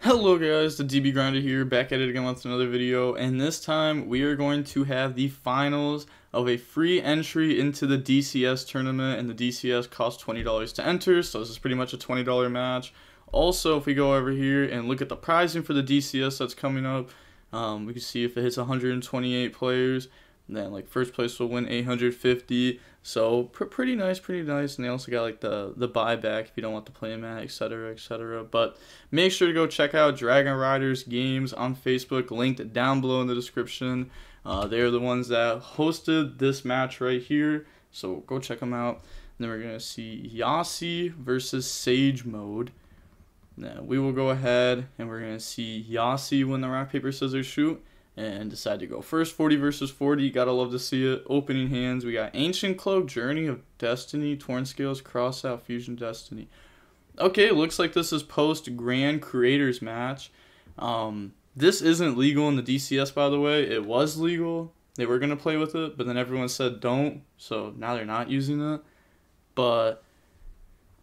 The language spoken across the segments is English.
Hello guys, the DB Grinder here, back at it again with another video, and this time we are going to have the finals of a free entry into the DCS tournament, and the DCS costs $20 to enter, so this is pretty much a $20 match. Also, if we go over here and look at the pricing for the DCS that's coming up, we can see if it hits 128 players, then like first place will win 850. So pretty nice, and they also got like the buyback if you don't want to play a mat, etc, etc. But make sure to go check out Dragon Riders Games on Facebook, linked down below in the description. They're the ones that hosted this match right here, so go check them out. And then we're gonna see Yossi versus Sage mode. Now we will go ahead and we're gonna see Yossi win the rock paper scissors shoot and decide to go first. 40 versus 40, gotta love to see it. Opening hands, we got Ancient Cloak, Journey of Destiny, Torn Scales, Crossout, Fusion Destiny. Okay, looks like this is post Grand Creators match. This isn't legal in the DCS, by the way. It was legal. They were gonna play with it, but then everyone said don't, so now they're not using it. But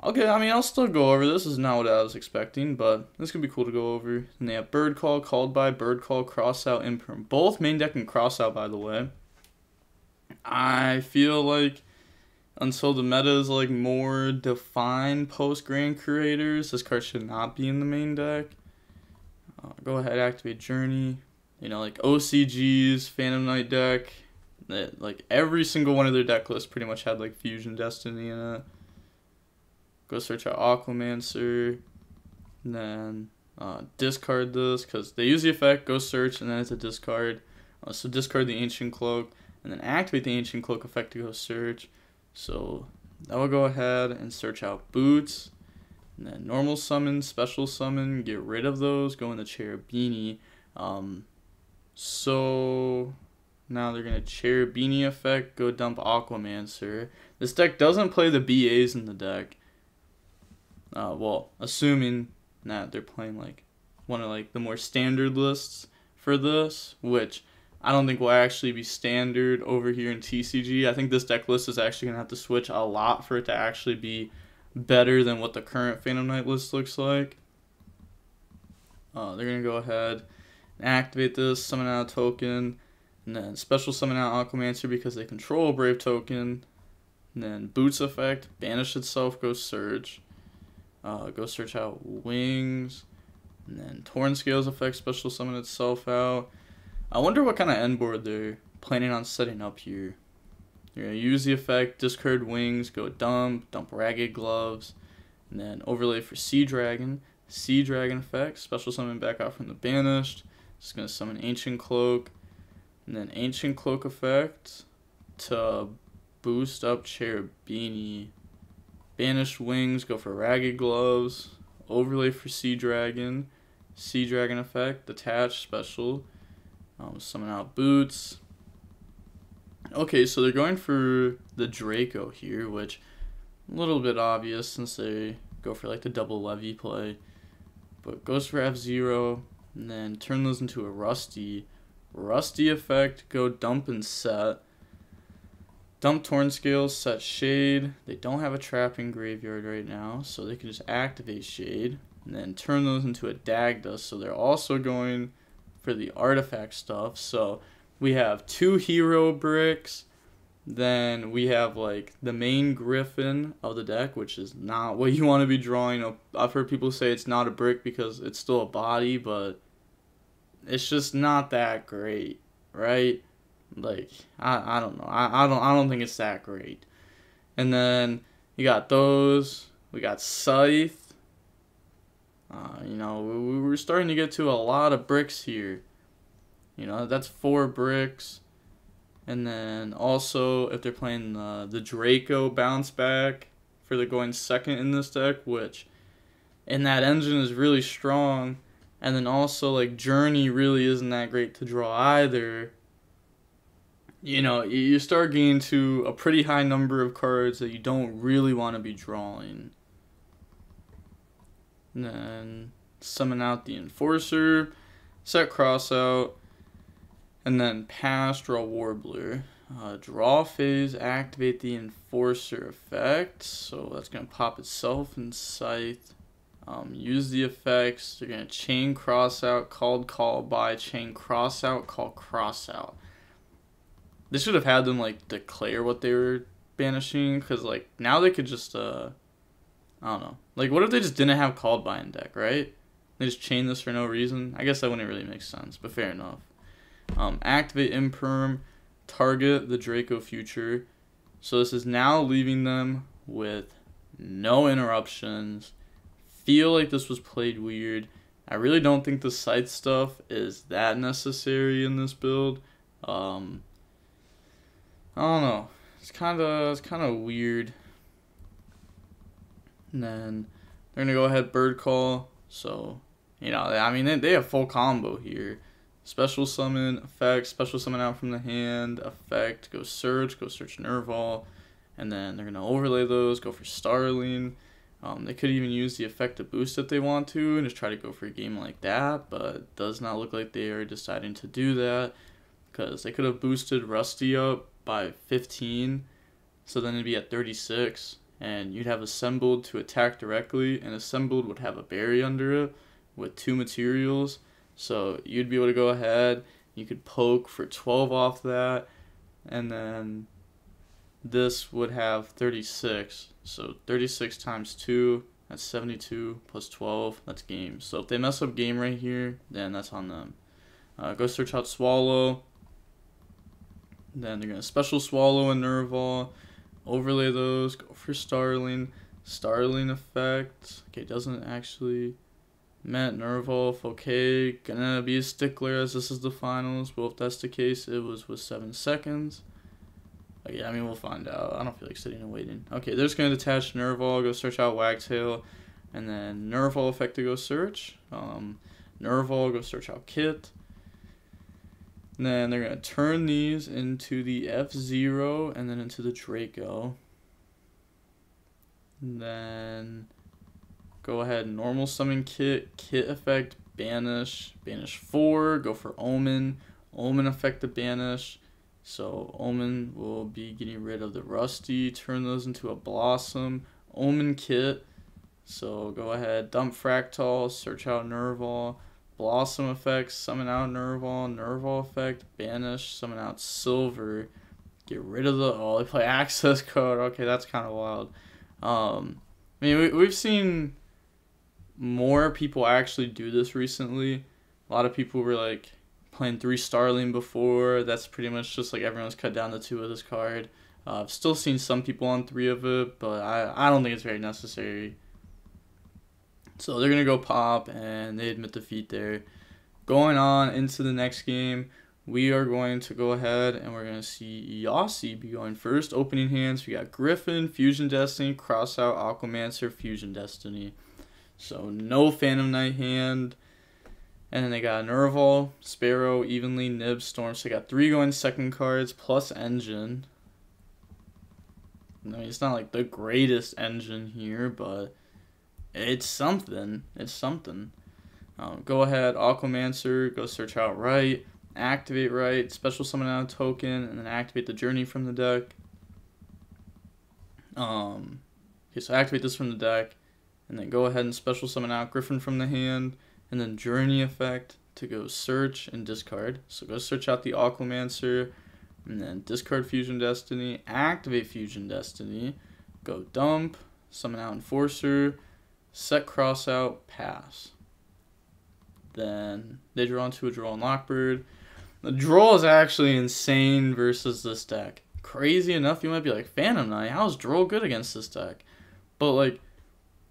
okay, I mean, I'll still go over this. This is not what I was expecting, but this could be cool to go over. And they have Bird Call, Called By, Bird Call, Crossout, Imperm. Both main deck and Crossout, by the way. I feel like until the meta is like more defined post Grand Creators, this card should not be in the main deck. Go ahead, activate Journey. You know, like OCG's Phantom Knight deck, like every single one of their deck lists pretty much had like Fusion Destiny in it. Go search out Aquamancer, and then discard this, because they use the effect, go search, and then it's a discard. So discard the Ancient Cloak, and then activate the Ancient Cloak effect to go search. So I will go ahead and search out Boots, and then normal summon, special summon, get rid of those, go in the Cherubini. So now they're going to Cherubini effect, go dump Aquamancer. This deck doesn't play the BAs in the deck. Well, assuming that they're playing like one of like the more standard lists for this, which I don't think will actually be standard over here in TCG. I think this deck list is actually gonna have to switch a lot for it to actually be better than what the current Phantom Knight list looks like. They're gonna go ahead and activate this, summon out a token, and then special summon out Aquamancer because they control a Brave token, and then Boots effect, banish itself, go Surge. Go search out Wings, and then Torn Scales effect, special summon itself out. I wonder what kind of end board they're planning on setting up here. You're going to use the effect, discard Wings, go dump Ragged Gloves, and then overlay for Sea Dragon effect, special summon back out from the banished. Just going to summon Ancient Cloak, and then Ancient Cloak effect to boost up Cherubini. Banish Wings, go for Ragged Gloves, overlay for Sea Dragon effect, detach special, summon out Boots. Okay, so they're going for the Draco here, which a little bit obvious since they go for like the double levy play. But goes for F0, and then turn those into a Rusty effect, go dump and set. Dump Torn Scales, set Shade. They don't have a Trapping Graveyard right now, so they can just activate Shade, and then turn those into a Dagda. So they're also going for the artifact stuff. So we have 2 hero bricks, then we have like the main Griffin of the deck, which is not what you want to be drawing. I've heard people say it's not a brick because it's still a body, but it's just not that great, right? Like I don't know. I don't think it's that great. And then you got those. We got Scythe. You know, we're starting to get to a lot of bricks here. You know, that's 4 bricks. And then also if they're playing the Draco bounce back for the going second in this deck, which and that engine is really strong. And then also like Journey really isn't that great to draw either. You know, you start getting to a pretty high number of cards that you don't really want to be drawing. And then summon out the Enforcer, set Cross out, and then pass, draw Warbler. Draw phase, activate the Enforcer effect, so that's going to pop itself in Scythe. Use the effects. They're going to chain cross out, call by, chain cross out, call cross out. They should have had them like declare what they were banishing, because like now they could just I don't know. Like, what if they just didn't have called by in deck, right? They just chain this for no reason. I guess that wouldn't really make sense, but fair enough. Activate Imperm, target the Draco Future. So this is now leaving them with no interruptions. Feel like this was played weird. I really don't think the scythe stuff is that necessary in this build. I don't know. It's kind of weird. And then they're gonna go ahead bird call. So you know, I mean they have full combo here. Special summon effect, special summon out from the hand effect. Go search Nerval, and then they're gonna overlay those. Go for Starling. They could even use the effect to boost if they want to, and just try to go for a game like that. But it does not look like they are deciding to do that, because they could have boosted Rusty up by 15, so then it'd be at 36, and you'd have Assembled to attack directly, and Assembled would have a berry under it with 2 materials, so you'd be able to go ahead, you could poke for 12 off that, and then this would have 36, so 36 times 2, that's 72, plus 12, that's game. So if they mess up game right here, then that's on them. Go search out Swallow. Then they're going to special Swallow and Nerval, overlay those, go for Starling effect. Okay, doesn't actually met Nerval. Okay, gonna be a stickler as this is the finals. Well, if that's the case, it was with 7 seconds. Yeah, I mean, we'll find out. I don't feel like sitting and waiting. Okay, they're just going to detach Nerval, go search out Wagtail, and then Nerval effect to go search. Nerval, go search out Kit. And then they're going to turn these into the F-Zero and then into the Draco. And then go ahead and normal summon Kit. Kit effect, banish. Banish 4, go for Omen. Omen effect to banish. So Omen will be getting rid of the Rusty. Turn those into a Blossom. Omen Kit. So go ahead, dump Fractal, search out Nerval. Blossom effects, summon out Nerval. Nerval effect, banish, summon out Silver. Get rid of the... Oh, they play access code. Okay, that's kind of wild. I mean, we've seen more people actually do this recently. A lot of people were like playing 3 Starling before. That's pretty much just like everyone's cut down to 2 of this card. I've still seen some people on 3 of it, but I don't think it's very necessary. So they're going to go pop, and they admit defeat there. Going on into the next game, we are going to go ahead, and we're going to see Yossi be going first. Opening hands, we got Griffin, Fusion Destiny, Crossout, Aquamancer, Fusion Destiny. So no Phantom Knight hand. And then they got Nerval, Sparrow, Evenly, Nib, Storm. So they got 3 going second cards, plus Engine. I mean, it's not like the greatest engine here, but it's something. It's something. Go ahead, Aquamancer, go search out right, activate right, special summon out a token, and then activate the Journey from the deck. Okay, so activate this from the deck, and then go ahead and special summon out Griffin from the hand, and then Journey effect to go search and discard. So go search out the Aquamancer, and then discard Fusion Destiny, activate Fusion Destiny, go dump, summon out Enforcer, set cross out, pass. Then they draw into a draw and Lockbird. The draw is actually insane versus this deck. Crazy enough, you might be like, Phantom Knight, how's draw good against this deck? But like,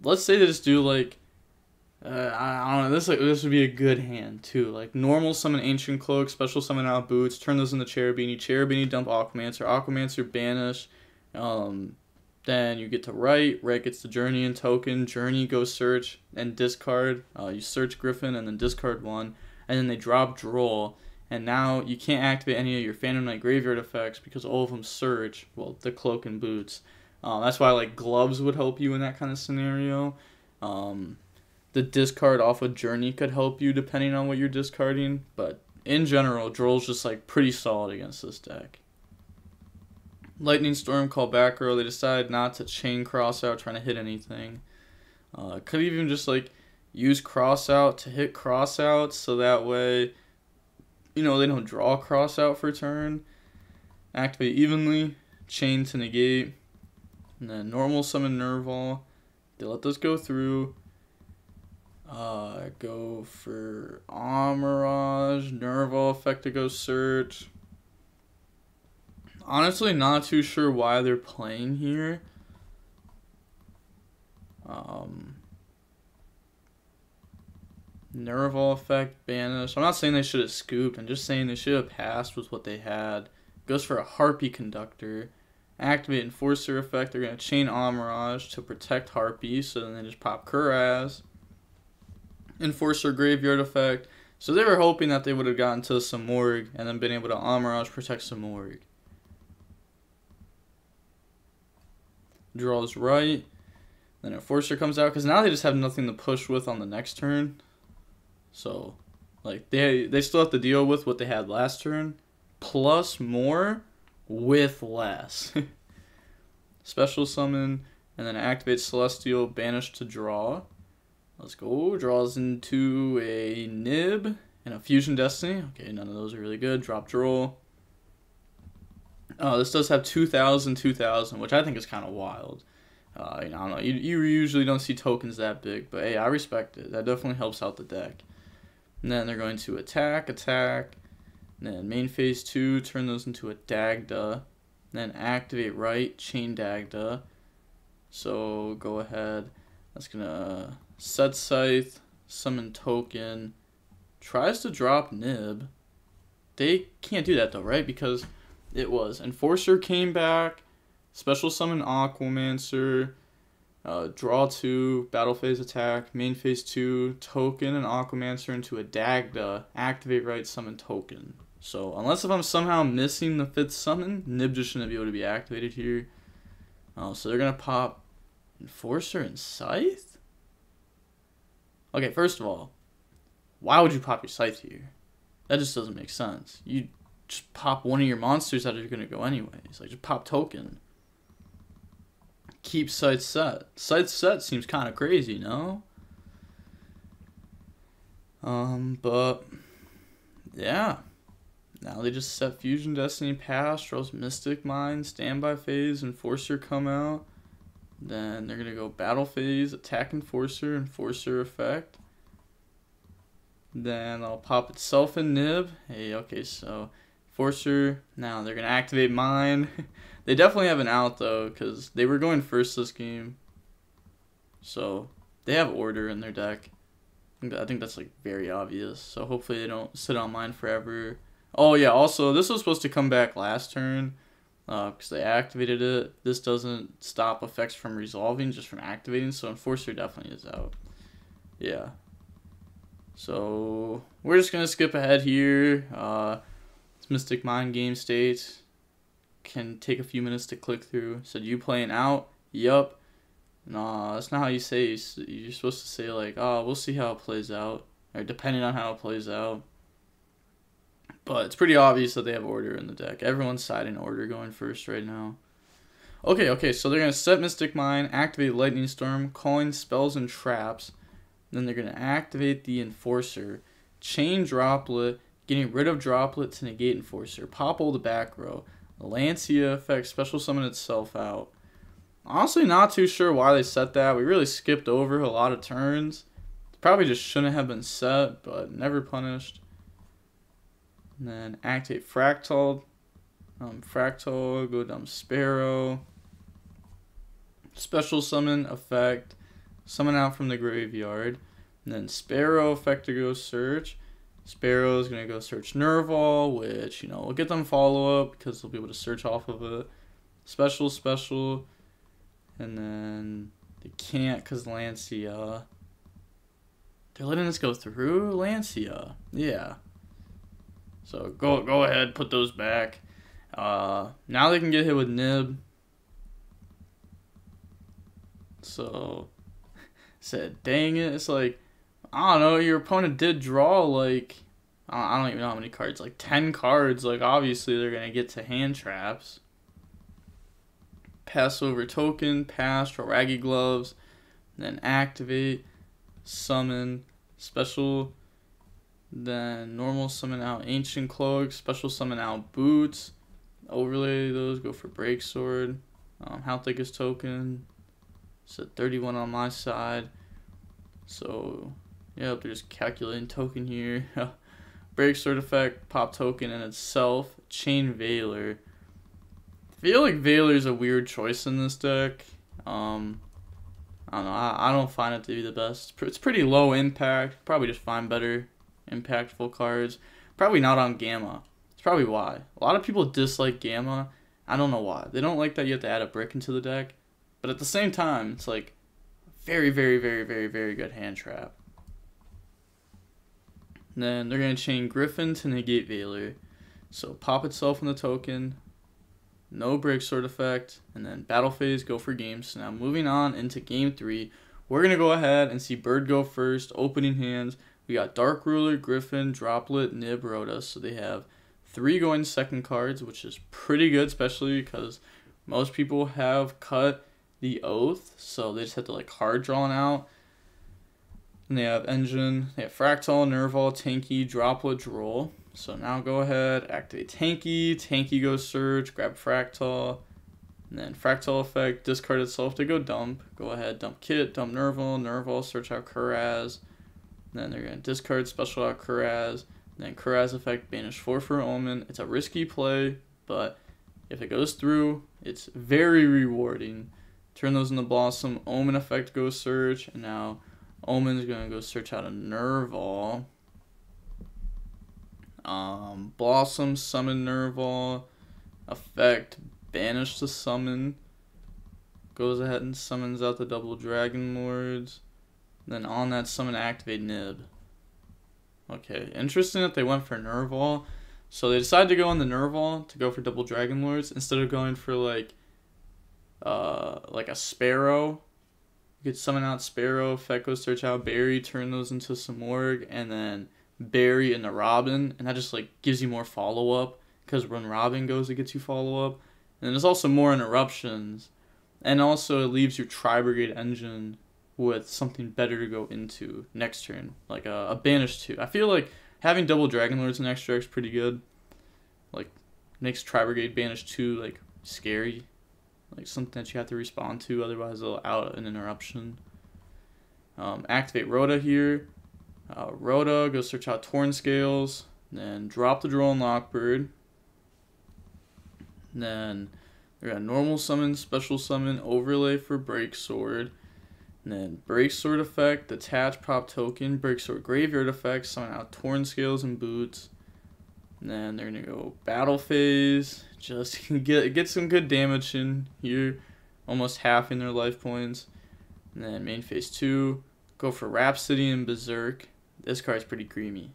let's say they just do like, I don't know, this would be a good hand too. Like normal summon Ancient Cloak, special summon out Boots, turn those into Cherubini, dump Aquamancer, banish. Then you get to right gets the Journey and token, Journey goes search and discard. You search Griffin and then discard 1, and then they drop draw, and now you can't activate any of your Phantom Knight graveyard effects because all of them search. Well, the Cloak and Boots. That's why like gloves would help you in that kind of scenario. The discard off of Journey could help you depending on what you're discarding, but in general, Drill's just like pretty solid against this deck. Lightning Storm, call back row. They decide not to chain cross out trying to hit anything. Could even just like use cross out to hit cross outs so that way, you know, they don't draw cross out for turn. Activate evenly, chain to negate, and then normal summon Nerval. They let those go through. Go for Mirage, Nerval effect to go search. Honestly, not too sure why they're playing here. Nerval effect, banish. I'm not saying they should have scooped. I'm just saying they should have passed with what they had. Goes for a Harpy Conductor. Activate Enforcer effect. They're going to chain Mirage to protect Harpy. So then they just pop Kuraz. Enforcer Graveyard effect. So they were hoping that they would have gotten to some Morg and then been able to Mirage protect some Morg. Draws right. Then Enforcer comes out because now they just have nothing to push with on the next turn. So, like, they still have to deal with what they had last turn, plus more with less. Special summon, and then activate Celestial, banish to draw. Let's go. Draws into a Nib and a Fusion Destiny. Okay, none of those are really good. Drop Droll. This does have 2,000, 2,000, which I think is kind of wild. I don't know. You usually don't see tokens that big, but hey, I respect it. That definitely helps out the deck. And then they're going to attack. And then main phase 2, turn those into a Dagda. Then activate right, chain Dagda. So go ahead. That's going to set Scythe, summon token. Tries to drop Nib. They can't do that though, right? Because it was Enforcer came back, special summon Aquamancer, draw 2, battle phase attack, main phase 2, token and Aquamancer into a Dagda, activate right, summon token. So unless if I'm somehow missing the 5th summon, Nib just shouldn't be able to be activated here. So they're going to pop Enforcer and Scythe? Okay, first of all, why would you pop your Scythe here? That just doesn't make sense. You just pop one of your monsters that are going to go anyways. Like, just pop token. Keep Scythe set. Scythe set seems kind of crazy, no? But yeah. Now they just set Fusion Destiny pass, draws Mystic Mine, standby phase, Enforcer come out. Then they're going to go battle phase, attack Enforcer, Enforcer effect. Then I'll pop itself in Nib. Hey, okay, so Enforcer. Now they're going to activate Mine. They definitely have an out, though, because they were going first this game. So they have order in their deck. I think that's, like, very obvious. So hopefully they don't sit on Mine forever. Oh, yeah, also, this was supposed to come back last turn. Because they activated it. This doesn't stop effects from resolving, just from activating. So Enforcer definitely is out. Yeah. So we're just going to skip ahead here. It's Mystic Mind game state. Can take a few minutes to click through. Said you playing out? Yup. Nah, that's not how you say. You're supposed to say like, oh, we'll see how it plays out. Or depending on how it plays out. But it's pretty obvious that they have order in the deck. Everyone's siding order going first right now. Okay, so they're going to set Mystic Mine, activate Lightning Storm, calling spells and traps. Then they're going to activate the Enforcer, chain Droplet, getting rid of Droplet to negate Enforcer, pop all the back row. Lancia effect, special summon itself out. Honestly, not too sure why they set that. We really skipped over a lot of turns. Probably just shouldn't have been set, but never punished. And then activate Fractal. Fractal, go down Sparrow. Special summon effect. Summon out from the graveyard. And then Sparrow effect to go search. Sparrow is going to go search Nerval, which, you know, we'll get them follow-up because they'll be able to search off of it. Special. And then they can't because Lancia. They're letting this go through? Lancia. Yeah. So go ahead, put those back. Now they can get hit with Nib. So, said, dang it. It's like, I don't know, your opponent did draw, like, I don't even know how many cards, like 10 cards. Like, obviously they're going to get to hand traps. Pass over token, pass, draw Raggy Gloves. then activate, summon, special, then normal summon out Ancient Cloak, special summon out Boots, overlay those, go for Break Sword, how thick is token, it's at 31 on my side, so yeah, they're just calculating token here. Break Sword effect, pop token in itself, Chain Veiler. I feel like Veiler's a weird choice in this deck. I don't know, I don't find it to be the best. It's pretty low impact, probably just find better impactful cards. Probably not on Gamma. It's probably why. A lot of people dislike Gamma. I don't know why. They don't like that you have to add a brick into the deck. But at the same time, it's like very, very, very, very, very good hand trap. And then they're going to chain Griffin to negate Veiler. So pop itself in the token. No Break Sword effect. And then battle phase, go for game. So now moving on into game 3. We're going to go ahead and see Bird go first. Opening hands. We got Dark Ruler, Griffin, Droplet, Nib, Rhoda. So they have 3 going second cards, which is pretty good, especially because most people have cut the Oath. So they just have to like hard drawn out. And they have Engine, they have Fractal, Nerval, Tanky, Droplet, Droll. So now go ahead, activate Tanky. Tanky goes Search, grab Fractal. And then Fractal effect, discard itself to go dump. Go ahead, dump Kit, dump Nerval, Nerval, search out Kuraz. Then they're going to discard special out Kuraz. Then Kuraz effect, banish 4 for Omen. It's a risky play, but if it goes through, it's very rewarding. Turn those into Blossom. Omen effect goes search. And now Omen's going to go search out a Nerval. Blossom, summon Nerval. Effect, banish the summon. Goes ahead and summons out the double Dragon Lords. Then on that summon, activate Nib. Okay, interesting that they went for Nerval. So they decided to go on the Nerval to go for double Dragon Lords instead of going for like a Sparrow. You could summon out Sparrow, effect goes search out Barry, turn those into some Org, and then Barry into Robin, and that just like gives you more follow up because when Robin goes, it gets you follow up. And then there's also more interruptions, and also it leaves your Tri-Brigade Engine with something better to go into next turn, like a Banish 2. I feel like having double Dragon Lords in Estrex is pretty good. Like, makes Tri-Brigade Banish 2, like, scary. Like, something that you have to respond to, otherwise they'll out an interruption. Activate Rhoda here. Rhoda, go search out Torn Scales. Then drop the Droll and Lockbird. Then they're going to normal summon, special summon, overlay for Break Sword. And then Break Sword effect, attach pop token, Break Sword graveyard effect, summon out Torn Scales and Boots. And then they're gonna go battle phase, just get some good damage in here, almost halving their life points. And then main phase 2, go for Rhapsody and Berserk. This card's pretty creamy.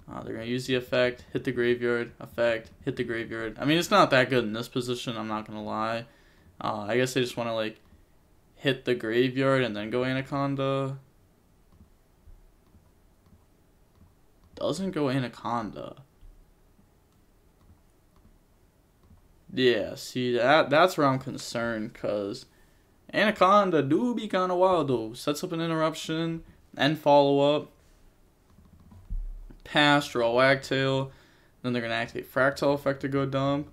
They're gonna use the effect, hit the graveyard, effect, hit the graveyard. I mean, it's not that good in this position, I'm not gonna lie. I guess they just wanna like hit the graveyard and then go Anaconda. Doesn't go Anaconda. Yeah, see, that's where I'm concerned, because Anaconda do be kind of wild, though. Sets up an interruption and follow-up. Pass, draw Wagtail. Then they're going to activate Fractal effect to go dump.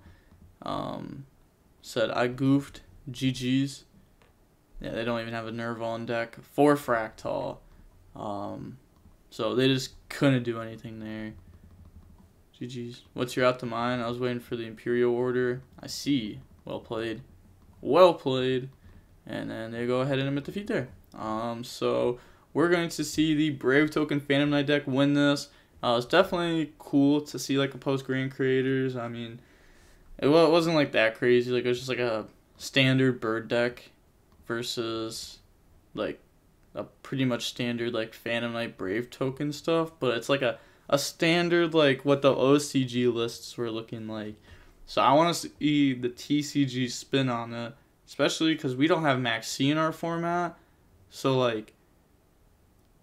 Said, I goofed. GG's. Yeah, they don't even have a Nerval on deck for Fractal. So they just couldn't do anything there. GG's. What's your out to mine? I was waiting for the Imperial Order. I see. Well played. Well played. And then they go ahead and admit defeat there. So we're going to see the Brave Token Phantom Knight deck win this. It's definitely cool to see like a post-Grand Creators. I mean, it wasn't like that crazy. Like it was just like a standard bird deck versus like a pretty much standard like Phantom Knight Brave Token stuff. But it's like a standard like what the OCG lists were looking like. So I want to see the TCG spin on it, especially because we don't have Max C in our format. So like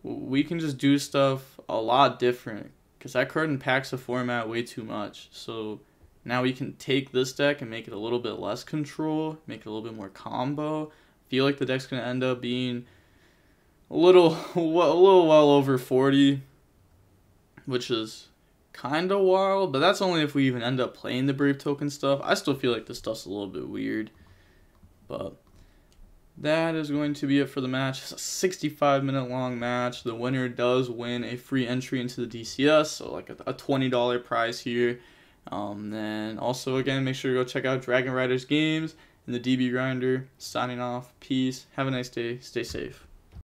we can just do stuff a lot different, because that card impacts the format way too much. So now we can take this deck and make it a little bit less control, make it a little bit more combo. Feel like the deck's going to end up being a little well over 40, which is kind of wild, but that's only if we even end up playing the Brave token stuff. I still feel like this stuff's a little bit weird, but that is going to be it for the match. It's a 65-minute long match. The winner does win a free entry into the DCS, so like a $20 prize here. Then also, again, make sure to go check out Dragon Riders Games and the DB Grinder. Signing off. Peace. Have a nice day. Stay safe.